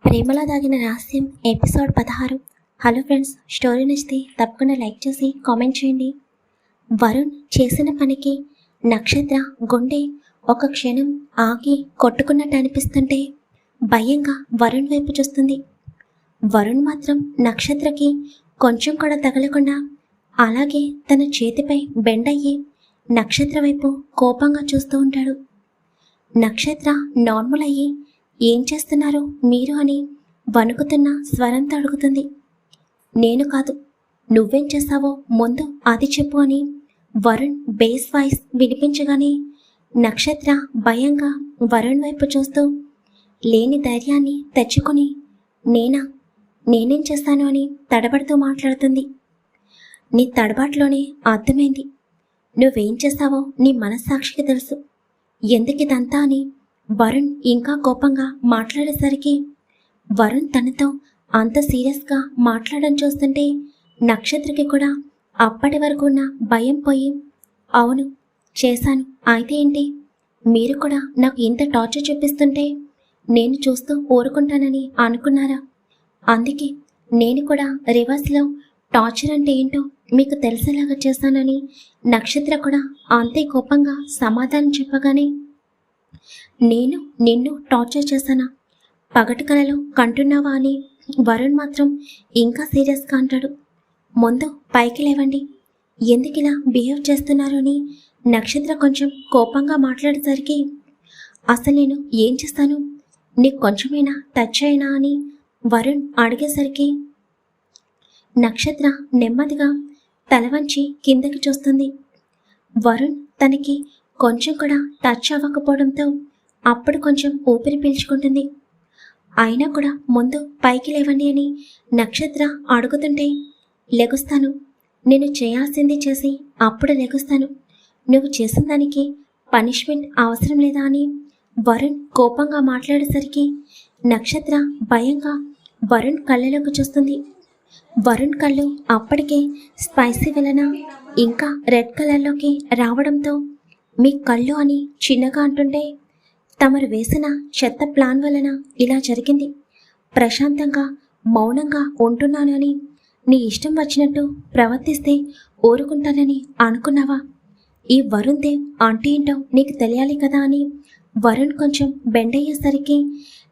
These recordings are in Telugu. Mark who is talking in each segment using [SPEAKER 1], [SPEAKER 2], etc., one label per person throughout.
[SPEAKER 1] ప్రేమలో దాగిన రహస్యం ఎపిసోడ్ 16. హలో ఫ్రెండ్స్, స్టోరీ నచ్చితే తప్పకుండా లైక్ చేసి కామెంట్ చేయండి. వరుణ్ చేసిన పనికి నక్షత్ర గుండె ఒక క్షణం ఆగి కొట్టుకున్నట్టు అనిపిస్తుంటే భయంగా వరుణ్ వైపు చూస్తుంది. వరుణ్ మాత్రం నక్షత్రకి కొంచెం కూడా తగలకుండా అలాగే తన చేతిపై బెండయ్యి నక్షత్ర వైపు కోపంగా చూస్తూ ఉంటాడు. నక్షత్ర నార్మల్ అయ్యి ఏం చేస్తున్నారు మీరు అని వణుకుతున్న స్వరంతో అడుగుతుంది. నేను కాదు, నువ్వేం చేస్తావో ముందు అది చెప్పు అని వరుణ్ బేస్ వాయిస్ వినిపించగానే నక్షత్ర భయంగా వరుణ్ వైపు చూస్తూ లేని ధైర్యాన్ని తెచ్చుకొని నేనేం చేస్తాను అని తడబడుతూ మాట్లాడుతుంది. నీ తడబాట్లోనే అర్థమైంది, నువ్వేం చేస్తావో నీ మనస్సాక్షికి తెలుసు. ఎందుకిదంతా అని వరుణ్ ఇంకా కోపంగా మాట్లాడేసరికి వరుణ్ తనతో అంత సీరియస్గా మాట్లాడడం చూస్తుంటే నక్షత్రకి కూడా అప్పటి వరకు ఉన్న భయం పోయి, అవును చేశాను, అయితే ఏంటి, మీరు కూడా నాకు ఇంత టార్చర్ చూపిస్తుంటే నేను చూస్తూ ఊరుకుంటానని అనుకున్నారా? అందుకే నేను కూడా రివర్స్లో టార్చర్ అంటే ఏంటో మీకు తెలిసేలాగా చేశానని నక్షత్ర కూడా అంతే కోపంగా సమాధానం చెప్పగానే, నేను నిన్ను టార్చర్ చేశానా, పగటి కలలో కంటున్నావా అని వరుణ్ మాత్రం ఇంకా సీరియస్గా అంటాడు. ముందు పైకి లేవండి, ఎందుకిలా బిహేవ్ చేస్తున్నారు అని నక్షత్ర కొంచెం కోపంగా మాట్లాడేసరికి, అసలు నేను ఏం చేస్తాను, నీకు కొంచెమైనా టచ్ అయినా అని వరుణ్ అడిగేసరికి నక్షత్ర నెమ్మదిగా తల వంచి కిందకి చూస్తుంది. వరుణ్ తనకి కొంచెం కూడా టచ్ అవ్వకపోవడంతో అప్పుడు కొంచెం ఊపిరి పీల్చుకుంటుంది. అయినా కూడా ముందు పైకి లేవండి అని నక్షత్ర అడుగుతుంటే, లెగుస్తాను, నేను చేయాల్సింది చేసి అప్పుడు లెగుస్తాను, నువ్వు చేసిన దానికి పనిష్మెంట్ అవసరం లేదా అని వరుణ్ కోపంగా మాట్లాడేసరికి నక్షత్ర భయంగా వరుణ్ కళ్ళలోకి చూస్తుంది. వరుణ్ కళ్ళు అప్పటికే స్పైసీ వలన ఇంకా రెడ్ కలర్లోకి రావడంతో మీ కళ్ళు అని చిన్నగా అంటుంటే, తమరు వేసిన చెత్త ప్లాన్ వలన ఇలా జరిగింది, ప్రశాంతంగా మౌనంగా ఉంటున్నాను అని నీ ఇష్టం వచ్చినట్టు ప్రవర్తిస్తే ఊరుకుంటానని అనుకున్నావా? ఈ వరుణ్ దేవ్ అంటే ఏంటో నీకు తెలియాలి కదా అని వరుణ్ కొంచెం బెండయ్యేసరికి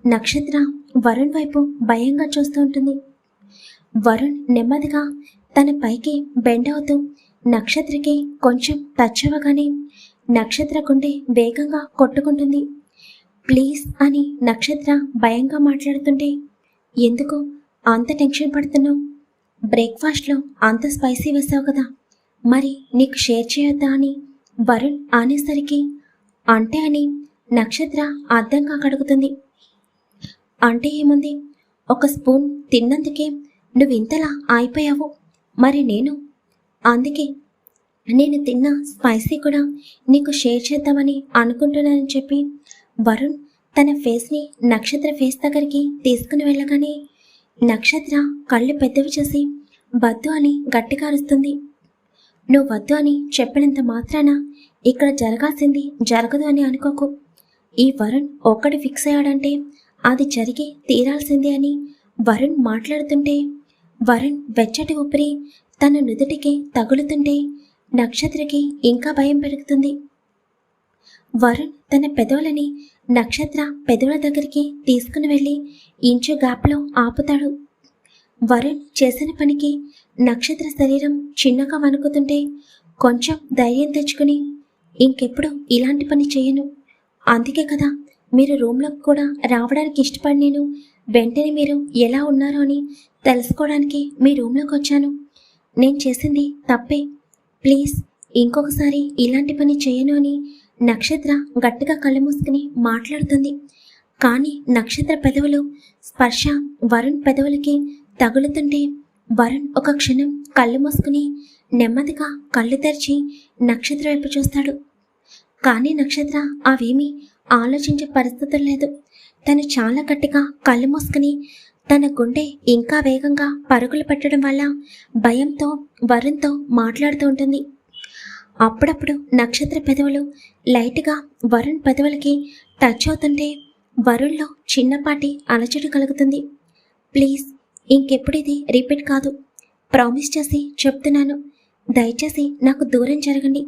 [SPEAKER 1] నక్షత్ర వరుణ్ వైపు భయంగా చూస్తూ ఉంటుంది. వరుణ్ నెమ్మదిగా తన పైకి బెండ్ అవుతూ నక్షత్రకి కొంచెం టచ్ అవ్వగానే నక్షత్ర గుండె వేగంగా కొట్టుకుంటుంది. ప్లీజ్ అని నక్షత్ర భయంగా మాట్లాడుతుంటే, ఎందుకు అంత టెన్షన్ పడుతున్నావు, బ్రేక్ఫాస్ట్లో అంత స్పైసీ వేసావు కదా, మరి నీకు షేర్ చేయొద్దా అని వరుణ్ అనేసరికి, అంటే అని నక్షత్ర అర్థంగా కడుగుతుంది. అంటే ఏముంది, ఒక స్పూన్ తిన్నందుకే నువ్వు ఇంతలా అయిపోయావు, మరి అందుకే నేను తిన్న స్పైసీ కూడా నీకు షేర్ చేద్దామని అనుకుంటున్నానని చెప్పి వరుణ్ తన ఫేస్ని నక్షత్ర ఫేస్ దగ్గరికి తీసుకుని వెళ్ళగానే నక్షత్ర కళ్ళు పెద్దవి చేసి వద్దు అని గట్టిగా అరుస్తుంది. నువ్వు వద్దు అని చెప్పినంత మాత్రాన ఇక్కడ జరగాల్సింది జరగదు అని అనుకోకు. ఈ వరుణ్ ఒక్కటి ఫిక్స్ అయ్యాడంటే అది జరిగి తీరాల్సిందే అని వరుణ్ మాట్లాడుతుంటే వరుణ్ వెచ్చటి ఊపిరి తన నుదుటికి తగులుతుంటే నక్షత్రకి ఇంకా భయం పెరుగుతుంది. వరుణ్ తన పెదవులని నక్షత్ర పెదవుల దగ్గరికి తీసుకుని వెళ్ళి ఇంచు గ్యాప్లో ఆపుతాడు. వరుణ్ చేసిన పనికి నక్షత్ర శరీరం చిన్నగా వణుకుతుంటే కొంచెం ధైర్యం తెచ్చుకుని, ఇంకెప్పుడు ఇలాంటి పని చేయను, అందుకే కదా మీరు రూమ్లోకి కూడా రావడానికి ఇష్టపడి నేను వెంటనే మీరు ఎలా ఉన్నారో అని తెలుసుకోవడానికి మీ రూమ్లోకి వచ్చాను. నేను చేసింది తప్పే, ప్లీజ్ ఇంకొకసారి ఇలాంటి పని చేయను అని నక్షత్ర గట్టిగా కళ్ళు మూసుకుని మాట్లాడుతుంది. కానీ నక్షత్ర పెదవులు స్పర్శ వరుణ్ పెదవులకి తగులుతుంటే వరుణ్ ఒక క్షణం కళ్ళు మూసుకుని నెమ్మదిగా కళ్ళు తెరిచి నక్షత్ర వైపు చూస్తాడు. కానీ నక్షత్ర అవేమీ ఆలోచించే పరిస్థితులు లేదు. తను చాలా గట్టిగా కళ్ళు మూసుకుని తన గుండె ఇంకా వేగంగా పరుగులు పెట్టడం వల్ల భయంతో వరుణ్తో మాట్లాడుతూ ఉంటుంది. అప్పుడప్పుడు నక్షత్ర పెదవులు లైట్గా వరుణ్ పెదవులకి టచ్ అవుతుంటే వరుణ్లో చిన్నపాటి అలజడి కలుగుతుంది. ప్లీజ్, ఇంకెప్పుడు ఇది రిపీట్ కాదు. ప్రామిస్ చేసి చెప్తున్నాను. దయచేసి నాకు దూరం జరగండి.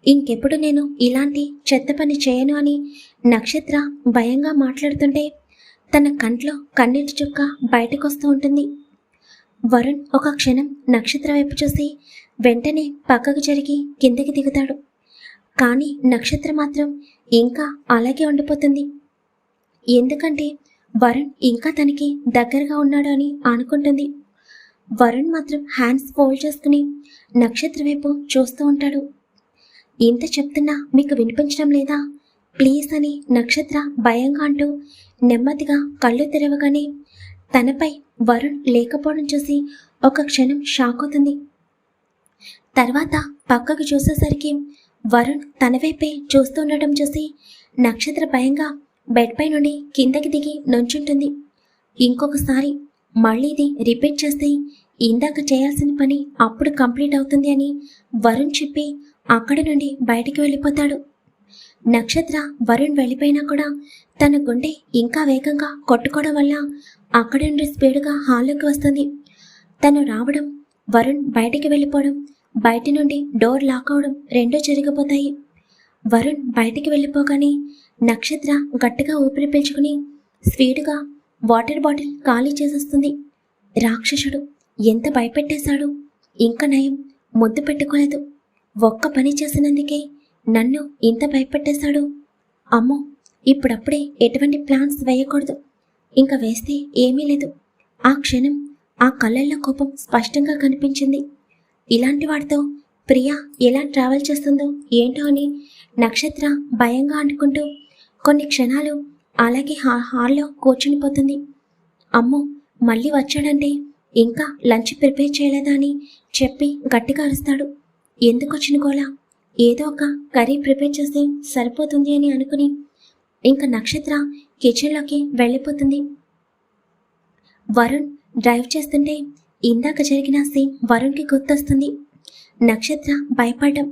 [SPEAKER 1] ఇంకెప్పుడు నేను ఇలాంటి చెత్త పని చేయను అని నక్షత్ర భయంగా మాట్లాడుతుంటే తన కంట్లో కన్నీటి చుక్క బయటకొస్తూ ఉంటుంది. వరుణ్ ఒక క్షణం నక్షత్ర వైపు చూసి వెంటనే పక్కకు జరిగి కిందకి దిగుతాడు. కానీ నక్షత్ర మాత్రం ఇంకా అలాగే ఉండిపోతుంది. ఎందుకంటే వరుణ్ ఇంకా తనకి దగ్గరగా ఉన్నాడు అని అనుకుంటుంది. వరుణ్ మాత్రం హ్యాండ్స్ ఫోల్డ్ చేసుకుని నక్షత్ర వైపు చూస్తూ ఉంటాడు. ఇంత చెప్తున్నా మీకు వినిపించడం లేదా? ప్లీజ్ అని నక్షత్ర భయంగా అంటూ నెమ్మదిగా కళ్ళు తెరవగానే తనపై వరుణ్ లేకపోవడం చూసి ఒక క్షణం షాక్ అవుతుంది. తర్వాత పక్కకు చూసేసరికి వరుణ్ తన వైపే చూస్తుండటం చూసి నక్షత్ర భయంగా బెడ్ పై నుండి కిందకి దిగి నుంచుంటుంది. ఇంకొకసారి మళ్ళీ ఇది రిపీట్ చేస్తే ఇందాక చేయాల్సిన పని అప్పుడు కంప్లీట్ అవుతుంది అని వరుణ్ చెప్పి అక్కడి నుండి బయటికి వెళ్ళిపోతాడు. నక్షత్ర వరుణ్ వెళ్ళిపోయినా కూడా తన గుండె ఇంకా వేగంగా కొట్టుకోవడం వల్ల అక్కడి నుండి స్పీడ్గా హాల్లోకి వస్తుంది. తను రావడం, వరుణ్ బయటికి వెళ్ళిపోవడం, బయటి నుండి డోర్ లాక్ అవడం రెండూ జరిగిపోతాయి. వరుణ్ బయటికి వెళ్ళిపోగానే నక్షత్ర గట్టిగా ఊపిరి పీల్చుకుని స్పీడ్గా వాటర్ బాటిల్ ఖాళీ చేసేస్తుంది. రాక్షసుడు ఎంత భయపెట్టేశాడు! ఇంకా నయం ముద్దు పెట్టుకోలేదు. ఒక్క పని చేసినందుకే నన్ను ఇంత భయపెట్టేశాడు. అమ్మో, ఇప్పుడప్పుడే ఎటువంటి ప్లాన్స్ వేయకూడదు. ఇంకా వేస్తే ఏమీ లేదు. ఆ క్షణం ఆ కళ్ళల్లో కోపం స్పష్టంగా కనిపించింది. ఇలాంటి వాడితో ప్రియా ఎలా ట్రావెల్ చేస్తుందో ఏంటో అని నక్షత్ర భయంగా అనుకుంటూ కొన్ని క్షణాలు అలాగే హాల్లో కూర్చునిపోతుంది. అమ్మో, మళ్ళీ వచ్చాడంటే ఇంకా లంచ్ ప్రిపేర్ చేయలేదా అని చెప్పి గట్టిగా అరుస్తాడు. ఎందుకు వచ్చిన గోలా? ఏదో ఒక కర్రీ ప్రిపేర్ చేస్తే సరిపోతుంది అని అనుకుని ఇంకా నక్షత్ర కిచెన్లోకి వెళ్ళిపోతుంది. వరుణ్ డ్రైవ్ చేస్తుంటే ఇందాక జరిగిన సీన్ వరుణ్కి గుర్తొస్తుంది. నక్షత్ర భయపడ్డం,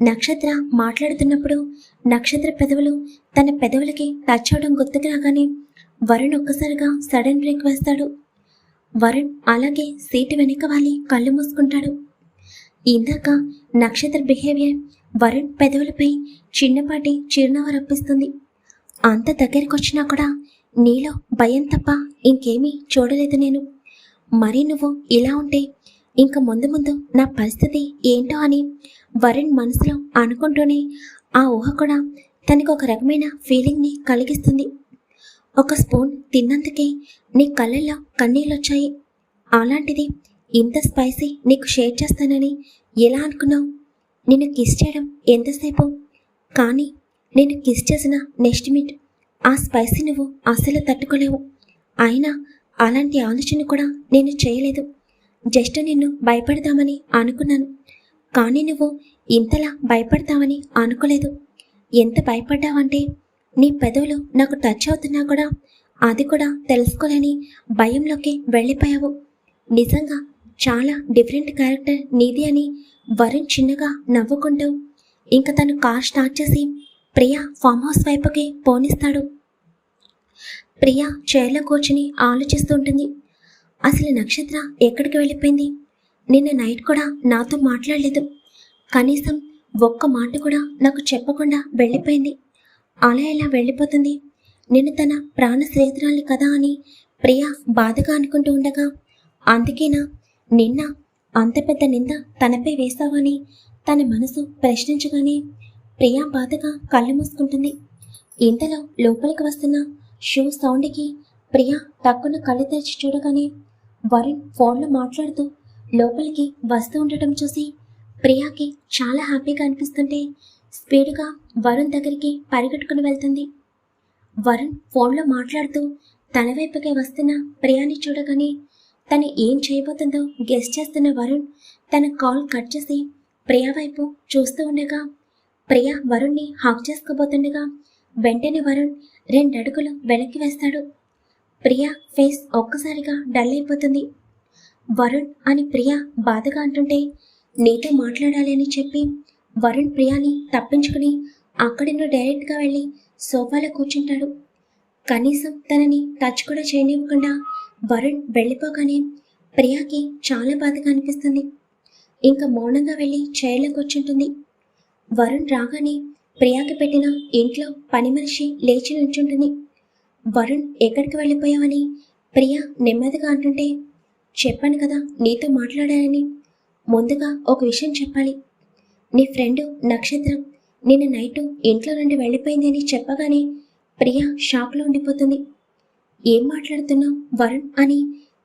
[SPEAKER 1] నక్షత్ర మాట్లాడుతున్నప్పుడు నక్షత్ర పెదవులు తన పెదవులకి టచ్ అవడం గుర్తుకు రాగానే వరుణ్ ఒక్కసారిగా సడన్ బ్రేక్ వేస్తాడు. వరుణ్ అలాగే సీటు వెనక వాలి కళ్ళు మూసుకుంటాడు. ఇందాక నక్షత్ర బిహేవియర్ వరుణ్ పెదవులపై చిన్నపాటి చిరునవ్వు రప్పిస్తుంది. అంత దగ్గరికి వచ్చినా కూడా నీలో భయం తప్ప ఇంకేమీ చూడలేదు నేను. మరి నువ్వు ఇలా ఉంటే ఇంక ముందు ముందు నా పరిస్థితి ఏంటో అని వరుణ్ మనసులో అనుకుంటూనే ఆ ఊహ కూడా తనకు ఒక రకమైన ఫీలింగ్ని కలిగిస్తుంది. ఒక స్పూన్ తిన్నందుకే నీ కళ్ళల్లో కన్నీళ్ళొచ్చాయి. అలాంటిది ఇంత స్పైసీ నీకు షేర్ చేస్తానని ఎలా అనుకున్నావు? నిన్ను కిస్ చేయడం ఎంతసేపు, కానీ నేను కిస్ చేసిన నెక్స్ట్ మినిట్ ఆ స్పైసీ నువ్వు అస్సలు తట్టుకోలేవు. అయినా అలాంటి ఆలోచన కూడా నేను చేయలేదు. జస్ట్ నిన్ను భయపడదామని అనుకున్నాను. కానీ నువ్వు ఇంతలా భయపడతావని అనుకోలేదు. ఎంత భయపడ్డావంటే నీ పెదవులు నాకు టచ్ అవుతున్నా కూడా అది కూడా తెలుసుకోలేని భయంలోకి వెళ్ళిపోయావు. నిజంగా చాలా డిఫరెంట్ క్యారెక్టర్ నీది అని వరుణ్ చిన్నగా నవ్వుకుంటూ ఇంకా తను కార్ స్టార్ట్ చేసి ప్రియా ఫామ్ హౌస్ వైపుకి పోనిస్తాడు. ప్రియా చైర్లో కూర్చుని ఆలోచిస్తూ ఉంటుంది. అసలు నక్షత్ర ఎక్కడికి వెళ్ళిపోయింది? నిన్న నైట్ కూడా నాతో మాట్లాడలేదు. కనీసం ఒక్క మాట కూడా నాకు చెప్పకుండా వెళ్ళిపోయింది. అలా ఎలా వెళ్ళిపోతుంది? నేను తన ప్రాణ స్నేహితురాలి కదా అని ప్రియా బాధగా అనుకుంటూ ఉండగా, అందుకేనా నిన్న అంత పెద్ద నింద తనపై వేస్తావని తన మనసు ప్రశ్నించగానే ప్రియా బాధగా కళ్ళు మూసుకుంటుంది. ఇంతలో లోపలికి వస్తున్న షూ సౌండ్కి ప్రియా టక్కున కళ్ళు తెరిచి చూడగానే వరుణ్ ఫోన్లో మాట్లాడుతూ లోపలికి వస్తూ ఉండటం చూసి ప్రియాకి చాలా హ్యాపీగా అనిపిస్తుంటే స్పీడ్గా వరుణ్ దగ్గరికి పరిగెట్టుకుని వెళ్తుంది. వరుణ్ ఫోన్లో మాట్లాడుతూ తన వైపుకే వస్తున్న ప్రియాని చూడగానే తను ఏం చేయబోతుందో గెస్ చేస్తున్న వరుణ్ తన కాల్ కట్ చేసి ప్రియా వైపు చూస్తూ ఉండగా ప్రియా వరుణ్ని హగ్ చేసుకోబోతుండగా వెంటనే వరుణ్ 2 అడుగులు వెనక్కి వేస్తాడు. ప్రియా ఫేస్ ఒక్కసారిగా డల్ అయిపోతుంది. వరుణ్ అని ప్రియా బాధగా అంటుంటే నీతో మాట్లాడాలి అని చెప్పి వరుణ్ ప్రియాని తప్పించుకుని అక్కడి నుండి డైరెక్ట్గా వెళ్ళి సోఫాలో కూర్చుంటాడు. కనీసం తనని టచ్ కూడా చేయనివ్వకుండా వరుణ్ వెళ్ళిపోగానే ప్రియాకి చాలా బాధగా అనిపిస్తుంది. ఇంకా మౌనంగా వెళ్ళి చైర్లో కూర్చుంటుంది. వరుణ్ రాగానే ప్రియాకి పెట్టిన ఇంట్లో పని మనిషి లేచి నుంచుంటుంది. వరుణ్ ఎక్కడికి వెళ్ళిపోయావని ప్రియా నెమ్మదిగా అంటుంటే, చెప్పాను కదా నీతో మాట్లాడాలని. ముందుగా ఒక విషయం చెప్పాలి. నీ ఫ్రెండ్ నక్షత్రం నిన్న నైటు ఇంట్లో నుండి వెళ్ళిపోయింది అని చెప్పగానే ప్రియా షాక్లో ఉండిపోతుంది. ఏం మాట్లాడుతున్నావు వరుణ్ అని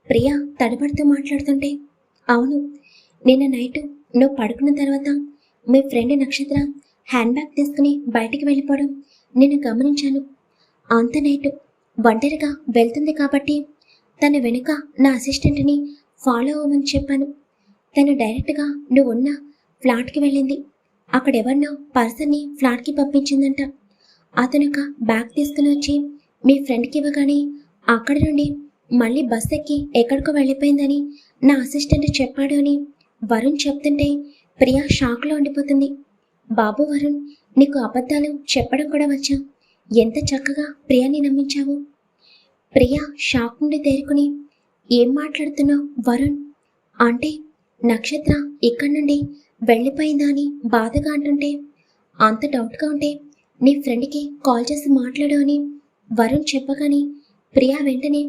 [SPEAKER 1] ప్రియా తడబడుతూ మాట్లాడుతుంటే, అవును, నిన్న నైటు నువ్వు పడుకున్న తర్వాత మీ ఫ్రెండ్ నక్షత్ర హ్యాండ్ బ్యాగ్ తీసుకుని బయటికి వెళ్ళిపోవడం నేను గమనించాను. అంత నైటు ఒంటరిగా వెళ్తుంది కాబట్టి తన వెనుక నా అసిస్టెంట్ని ఫాలో అవ్వమని చెప్పాను. తను డైరెక్ట్గా నువ్వు ఉన్న ఫ్లాట్కి వెళ్ళింది. అక్కడెవరినో పర్సన్ని ఫ్లాట్కి పంపించిందంట. అతను ఒక బ్యాగ్ తీసుకుని వచ్చి మీ ఫ్రెండ్కి ఇవ్వగానే అక్కడి నుండి మళ్ళీ బస్ ఎక్కి ఎక్కడికో వెళ్ళిపోయిందని నా అసిస్టెంట్ చెప్పాడు అని వరుణ్ చెప్తుంటే ప్రియా షాక్లో ఉండిపోతుంది. బాబు వరుణ్, నీకు అబద్ధాలు చెప్పడం కూడా వచ్చా? ఎంత చక్కగా ప్రియాని నమ్మించావు. ప్రియా షాక్ నుండి తేరుకుని, ఏం మాట్లాడుతున్నావు వరుణ్? అంటే నక్షత్ర ఇక్కడి నుండి వెళ్ళిపోయిందా అని బాధగా అంటుంటే, అంత డౌట్గా ఉంటే నీ ఫ్రెండ్కి కాల్ చేసి మాట్లాడు అని వరుణ్ చెప్పగానే ప్రియా వెంటనే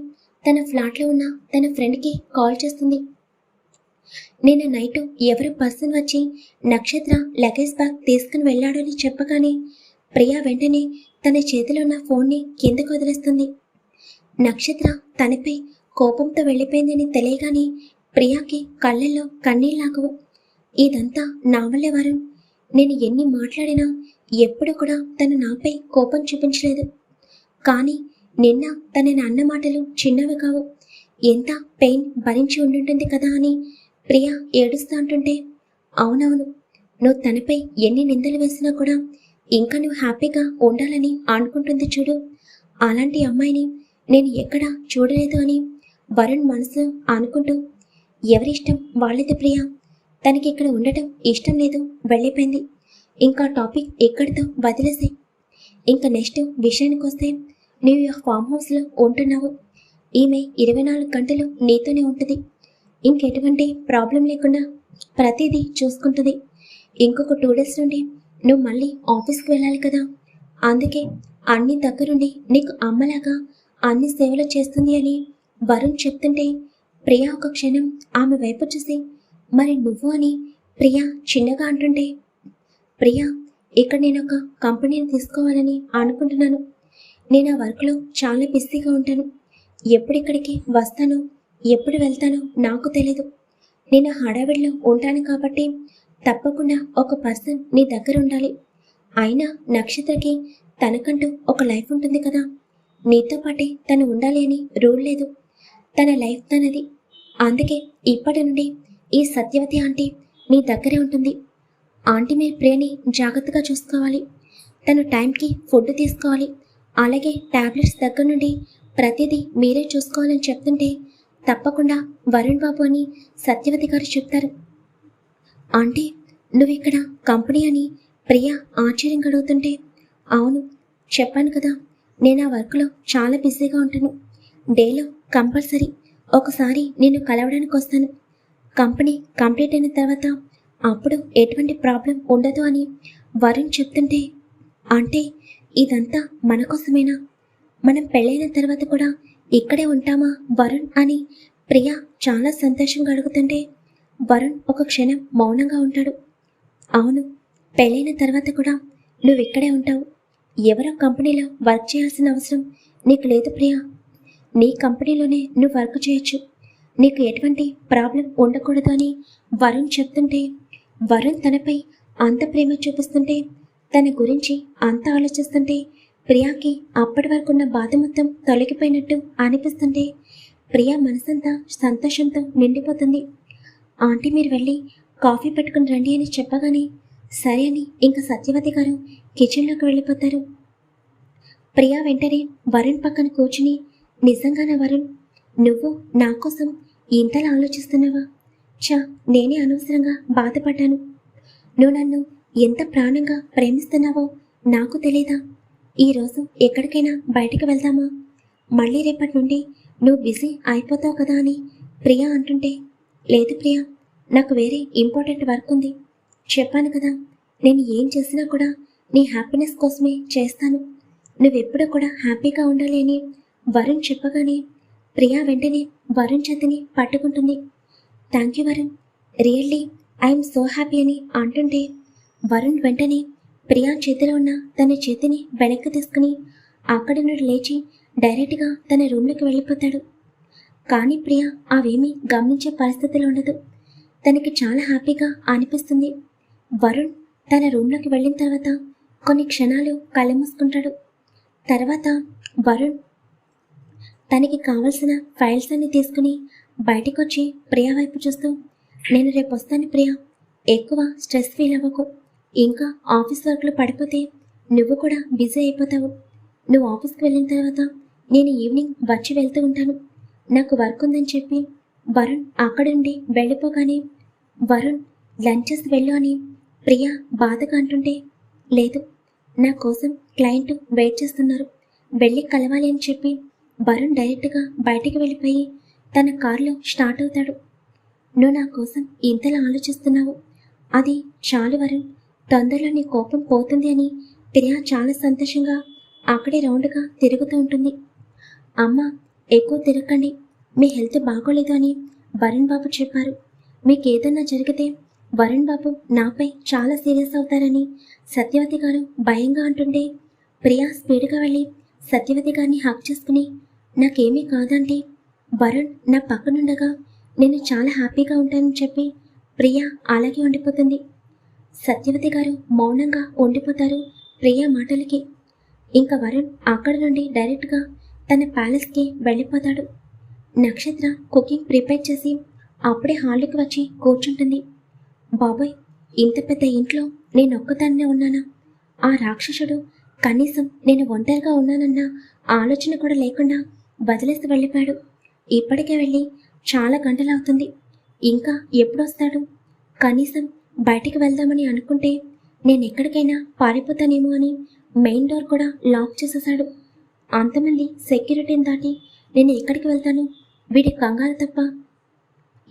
[SPEAKER 1] తన ఫ్లాట్లో ఉన్న తన ఫ్రెండ్కి కాల్ చేస్తుంది. నిన్న నైటు ఎవరో పర్సన్ వచ్చి నక్షత్ర లగేజ్ బ్యాగ్ తీసుకుని వెళ్ళాడు అని చెప్పగానే ప్రియా వెంటనే తన చేతిలో ఉన్న ఫోన్ని కిందకు వదిలేస్తుంది. నక్షత్ర తనపై కోపంతో వెళ్ళిపోయిందని తెలియగానే ప్రియాకి కళ్ళల్లో కన్నీళ్ళాగవు. ఇదంతా నా వల్లే వరుణ్. నేను ఎన్ని మాట్లాడినా ఎప్పుడు కూడా తను నాపై కోపం చూపించలేదు. కానీ నిన్న తనని అన్న మాటలు చిన్నవి కావు. ఎంత పెయిన్ భరించి ఉండుంటుంది కదా అని ప్రియా ఏడుస్తూ అంటుంటే, అవునవును, నువ్వు తనపై ఎన్ని నిందలు వేసినా కూడా ఇంకా నువ్వు హ్యాపీగా ఉండాలని అనుకుంటుంది చూడు. అలాంటి అమ్మాయిని నేను ఎక్కడా చూడలేదు అని వరుణ్ మనసు అనుకుంటూ, ఎవరిష్టం వాళ్ళది ప్రియా. తనకి ఇక్కడ ఉండటం ఇష్టం లేదు, వెళ్ళిపోయింది. ఇంకా టాపిక్ ఎక్కడితో వదిలేసి ఇంకా నెక్స్ట్ విషయానికి వస్తే, నువ్వు ఈ ఫామ్ హౌస్లో ఉంటున్నావు. ఈమె 24 గంటలు నీతోనే ఉంటుంది. ఇంకెటువంటి ప్రాబ్లం లేకుండా ప్రతిదీ చూసుకుంటుంది. ఇంకొక 2 days నుండి నువ్వు మళ్ళీ ఆఫీస్కి వెళ్ళాలి కదా. అందుకే అన్ని దగ్గరుండి నీకు అమ్మలాగా అన్ని సేవలు చేస్తుంది అని వరుణ్ చెప్తుంటే ప్రియా ఒక క్షణం ఆమె వైపు చూసి, మరి నువ్వు అని ప్రియా చిన్నగా అంటుంటే, ప్రియా, ఇక్కడ నేను ఒక కంపెనీని తీసుకోవాలని అనుకుంటున్నాను. నేను ఆ వర్క్లో చాలా బిజీగా ఉంటాను. ఎప్పుడిక్కడికి వస్తానో ఎప్పుడు వెళ్తానో నాకు తెలీదు. నేను హడావిడిలో ఉంటాను కాబట్టి తప్పకుండా ఒక పర్సన్ నీ దగ్గర ఉండాలి. అయినా నక్షత్రకి తనకంటూ ఒక లైఫ్ ఉంటుంది కదా. నీతో పాటే తను ఉండాలి అని రూల్ లేదు. తన లైఫ్ తనది. అందుకే ఇప్పటి నుండి ఈ సత్యవతి ఆంటీ నీ దగ్గరే ఉంటుంది. ఆంటీ మీరు ప్రియని జాగ్రత్తగా చూసుకోవాలి. తను టైంకి ఫుడ్ తీసుకోవాలి. అలాగే టాబ్లెట్స్ దగ్గర నుండి ప్రతిదీ మీరే చూసుకోవాలని చెప్తుంటే తప్పకుండా వరుణ్ బాబు అని సత్యవతి గారు చెప్తారు. ఆంటీ, నువ్వు ఇక్కడ కంపెనీ అని ప్రియా ఆశ్చర్యంగా అడుగుతుంటే, అవును, చెప్పాను కదా, నేను ఆ వర్క్లో చాలా బిజీగా ఉంటాను. డేలో కంపల్సరీ ఒకసారి నేను కలవడానికి వస్తాను. కంపెనీ కంప్లీట్ అయిన తర్వాత అప్పుడు ఎటువంటి ప్రాబ్లం ఉండదు అని వరుణ్ చెప్తుంటే, అంటే ఇదంతా మన కోసమేనా? మనం పెళ్ళైన తర్వాత కూడా ఇక్కడే ఉంటామా వరుణ్ అని ప్రియా చాలా సంతోషంగా అడుగుతుంటే వరుణ్ ఒక క్షణం మౌనంగా ఉంటాడు. అవును, పెళ్ళైన తర్వాత కూడా నువ్వు ఇక్కడే ఉంటావు. ఎవరో కంపెనీలో వర్క్ చేయాల్సిన అవసరం నీకు లేదు ప్రియా. నీ కంపెనీలోనే నువ్వు వర్క్ చేయొచ్చు. నీకు ఎటువంటి ప్రాబ్లం ఉండకూడదు అని వరుణ్ చెప్తుంటే వరుణ్ తనపై అంత ప్రేమ చూపిస్తుంటే తన గురించి అంత ఆలోచిస్తుంటే ప్రియాకి అప్పటి వరకు ఉన్న బాధ మొత్తం తొలగిపోయినట్టు అనిపిస్తుంటే ప్రియా మనసంతా సంతోషంతో నిండిపోతుంది. ఆంటీ మీరు వెళ్ళి కాఫీ పెట్టుకుని రండి అని చెప్పగానే సరే అని ఇంకా సత్యవతి గారు కిచెన్లోకి వెళ్ళిపోతారు. ప్రియా వెంటనే వరుణ్ పక్కన కూర్చుని, నిజంగానా వరుణ్, నువ్వు నా కోసం ఇంతలా ఆలోచిస్తున్నావా? నేనే అనవసరంగా బాధపడ్డాను. నువ్వు నన్ను ఎంత ప్రాణంగా ప్రేమిస్తున్నావో నాకు తెలీదా? ఈరోజు ఎక్కడికైనా బయటికి వెళ్దామా? మళ్ళీ రేపటి నుండి నువ్వు బిజీ అయిపోతావు కదా అని ప్రియా అంటుంటే, లేదు ప్రియా, నాకు వేరే ఇంపార్టెంట్ వర్క్ ఉంది. చెప్పాను కదా, నేను ఏం చేసినా కూడా నీ హ్యాపీనెస్ కోసమే చేస్తాను. నువ్వెప్పుడు కూడా హ్యాపీగా ఉండాలి అని వరుణ్ చెప్పగానే ప్రియా వెంటనే వరుణ్ చేతిని పట్టుకుంటుంది. Thank you Varun, really I'm so happy అని అంటుంటే వరుణ్ వెంటనే ప్రియా చేతిలో ఉన్న తన చేతిని వెనక్కి తీసుకుని అక్కడి నుండి లేచి డైరెక్ట్గా తన రూమ్లోకి వెళ్ళిపోతాడు. కానీ ప్రియా అవేమీ గమనించే పరిస్థితిలో ఉండదు. తనకి చాలా హ్యాపీగా అనిపిస్తుంది. వరుణ్ తన రూమ్లోకి వెళ్ళిన తర్వాత కొన్ని క్షణాలు కళ్ళు మూసుకుంటాడు. తర్వాత వరుణ్ తనకి కావలసిన ఫైల్స్ అన్ని తీసుకుని బయటికి వచ్చి ప్రియా వైపు చూస్తూ, నేను రేపు వస్తాను ప్రియా, ఎక్కువ స్ట్రెస్ ఫీల్ అవ్వకు. ఇంకా ఆఫీస్ వర్క్లో పడిపోతే నువ్వు కూడా బిజీ అయిపోతావు. నువ్వు ఆఫీస్కి వెళ్ళిన తర్వాత నేను ఈవినింగ్ వచ్చి వెళ్తూ ఉంటాను. నాకు వర్క్ ఉందని చెప్పి వరుణ్ అక్కడి నుండి వెళ్ళిపోగానే, వరుణ్ లంచ్ చేసి వెళ్ళు అని ప్రియా బాధగా అంటుంటే, లేదు, నా కోసం క్లయింట్ వెయిట్ చేస్తున్నారు, వెళ్ళి కలవాలి అని చెప్పి వరుణ్ డైరెక్ట్గా బయటికి వెళ్ళిపోయి తన కారులో స్టార్ట్ అవుతాడు. నువ్వు నా కోసం ఇంతలా ఆలోచిస్తున్నావు, అది చాలు వరుణ్, తొందరలో నీ కోపం పోతుంది అని ప్రియా చాలా సంతోషంగా అక్కడే రౌండ్గా తిరుగుతూ ఉంటుంది. అమ్మ, ఎక్కువ తిరగండి, మీ హెల్త్ బాగోలేదు అని వరుణ్ బాబు చెప్పారు. మీకు ఏదన్నా జరిగితే వరుణ్ బాబు నాపై చాలా సీరియస్ అవుతారని సత్యవతి గారు భయంగా అంటుంటే ప్రియా స్పీడ్గా వెళ్ళి సత్యవతి గారిని హక్ చేసుకుని, నాకేమీ కాదంటే వరుణ్ నా పక్కనుండగా నేను చాలా హ్యాపీగా ఉంటానని చెప్పి ప్రియా అలాగే ఉండిపోతుంది. సత్యవతి గారు మౌనంగా ఉండిపోతారు ప్రియా మాటలకి. ఇంకా వరుణ్ అక్కడి నుండి డైరెక్ట్గా తన ప్యాలెస్కి వెళ్ళిపోతాడు. నక్షత్ర కుకింగ్ ప్రిపేర్ చేసి అప్పుడే హాల్లోకి వచ్చి కూర్చుంటుంది. బాబోయ్, ఇంత పెద్ద ఇంట్లో నేను ఒక్కదాన్నే ఉన్నానా? ఆ రాక్షసుడు కనీసం నేను ఒంటరిగా ఉన్నానన్న ఆలోచన కూడా లేకుండా వదిలేసి వెళ్ళిపోయాడు. ఇప్పటికే వెళ్ళి చాలా గంటలవుతుంది, ఇంకా ఎప్పుడొస్తాడు? కనీసం బయటికి వెళ్దామని అనుకుంటే నేను ఎక్కడికైనా పారిపోతానేమో అని మెయిన్ డోర్ కూడా లాక్ చేసేసాడు. అంతమంది సెక్యూరిటీని దాటి నేను ఎక్కడికి వెళ్తాను? వీడి కంగారు తప్ప.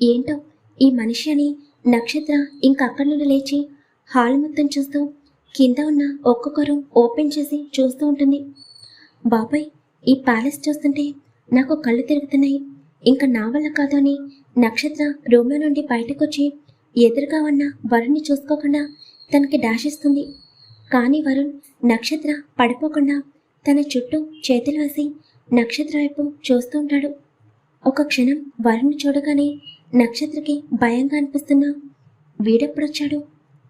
[SPEAKER 1] ఏంటో ఈ మనిషి అని నక్షత్ర ఇంక అక్కడి నుండి లేచి హాల్ మొత్తం చూస్తూ కింద ఉన్న ఒక్కొక్క రూమ్ ఓపెన్ చేసి చూస్తూ ఉంటుంది. బాబాయ్, ఈ ప్యాలెస్ చూస్తుంటే నాకు కళ్ళు తిరుగుతున్నాయి, ఇంకా నా వల్ల కాదు అని నక్షత్ర రూమ్లో నుండి బయటకు వచ్చి ఎదురుగా ఉన్న వరుణ్ని చూసుకోకుండా తనకి డాష్ ఇస్తుంది. కానీ వరుణ్ నక్షత్ర పడిపోకుండా తన చుట్టూ చేతులు వేసి నక్షత్ర వైపు చూస్తూ ఉంటాడు. ఒక క్షణం వరుణ్ని చూడగానే నక్షత్రకి భయంగా అనిపిస్తున్నా, వీడెప్పుడొచ్చాడు?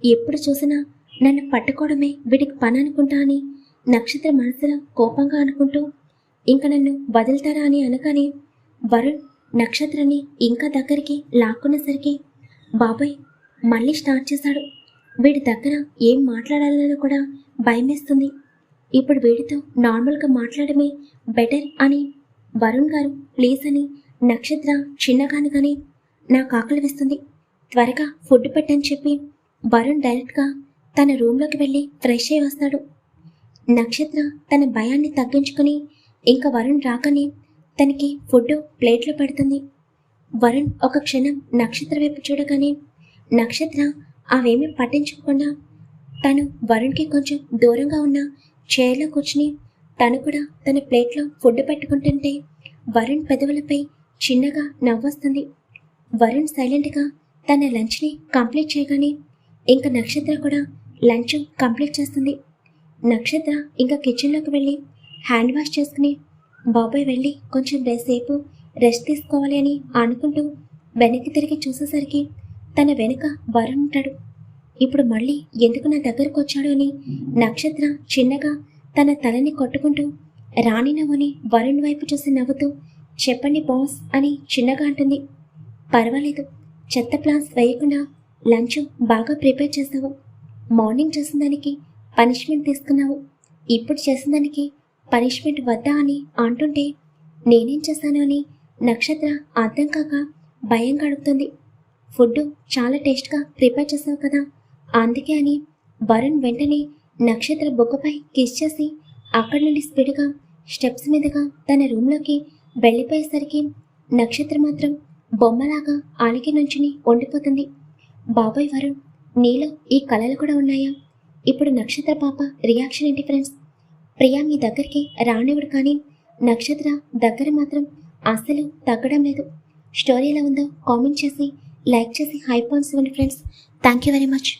[SPEAKER 1] ఎప్పుడు చూసినా నన్ను పట్టుకోవడమే వీడికి పని అనుకుంటా అని నక్షత్ర మనసులో కోపంగా అనుకుంటూ ఇంక నన్ను వదులుతారా అని అనగానే వరుణ్ నక్షత్రాన్ని ఇంకా దగ్గరికి లాక్కునేసరికి బాబాయ్ మళ్ళీ స్టార్ట్ చేశాడు. వీడి దగ్గర ఏం మాట్లాడాలన్నా కూడా భయమేస్తుంది. ఇప్పుడు వీడితో నార్మల్గా మాట్లాడమే బెటర్ అని వరుణ్ గారు ప్లీజ్ అని నక్షత్ర చిన్నగాను కానీ నాకు ఆకలి వేస్తుంది, త్వరగా ఫుడ్ పెట్టని చెప్పి వరుణ్ డైరెక్ట్గా తన రూమ్లోకి వెళ్ళి ఫ్రెష్ అయి వస్తాడు. నక్షత్ర తన భయాన్ని తగ్గించుకుని ఇంకా వరుణ్ రాకని తనకి ఫుడ్ ప్లేట్లో పెడుతుంది. వరుణ్ ఒక క్షణం నక్షత్ర వైపు చూడగానే నక్షత్ర అవేమీ పట్టించుకోకుండా తను వరుణ్కి కొంచెం దూరంగా ఉన్న చైర్లో కూర్చుని తను కూడా తన ప్లేట్లో ఫుడ్ పెట్టుకుంటుంటే వరుణ్ పెదవులపై చిన్నగా నవ్వొస్తుంది. వరుణ్ సైలెంట్గా తన లంచ్ని కంప్లీట్ చేయగానే ఇంకా నక్షత్ర కూడా లంచ్ కంప్లీట్ చేస్తుంది. నక్షత్ర ఇంకా కిచెన్లోకి వెళ్ళి హ్యాండ్ వాష్ చేసుకుని బాబాయ్ వెళ్ళి కొంచెం సేపు రెస్ట్ తీసుకోవాలి అని అనుకుంటూ వెనక్కి తిరిగి చూసేసరికి తన వెనుక వరుణ్ ఉంటాడు. ఇప్పుడు మళ్ళీ ఎందుకు నా దగ్గరకు వచ్చాడు అని నక్షత్ర చిన్నగా తన తలని కొట్టుకుంటూ రాణి నవ్వుని వరుణ్ వైపు చూసి నవ్వుతూ చెప్పండి బాస్ అని చిన్నగా అంటుంది. పర్వాలేదు, చెత్త ప్లాన్స్ వేయకుండా లంచ్ బాగా ప్రిపేర్ చేసావు. మార్నింగ్ చేసిన దానికి పనిష్మెంట్ తీసుకున్నావు, ఇప్పుడు చేసిన దానికి పనిష్మెంట్ వద్దా అని అంటుంటే నేనేం చేశాను అని నక్షత్ర అర్థం కాక భయంగా అడుగుతుంది. ఫుడ్ చాలా టేస్ట్గా ప్రిపేర్ చేసావు కదా, అందుకే అని వరుణ్ వెంటనే నక్షత్ర బొగ్గపై కిస్ చేసి అక్కడి నుండి స్పీడ్గా స్టెప్స్ మీదుగా తన రూమ్లోకి వెళ్ళిపోయేసరికి నక్షత్ర మాత్రం బొమ్మలాగా ఆలికి నుంచుని ఉండిపోతుంది. బాబాయ్ వరుణ్, నీలో ఈ కళలు కూడా ఉన్నాయా? ఇప్పుడు నక్షత్ర పాప రియాక్షన్ ఏంటి ఫ్రెండ్స్? ప్రియా మీ దగ్గరికి రానివ్వడు, కానీ నక్షత్ర దగ్గర మాత్రం అస్సలు తగ్గడం లేదు. స్టోరీ ఎలా ఉందో కామెంట్ చేసి లైక్ చేసి హై పాయింట్స్ ఇవ్వండి friends. Thank you very much.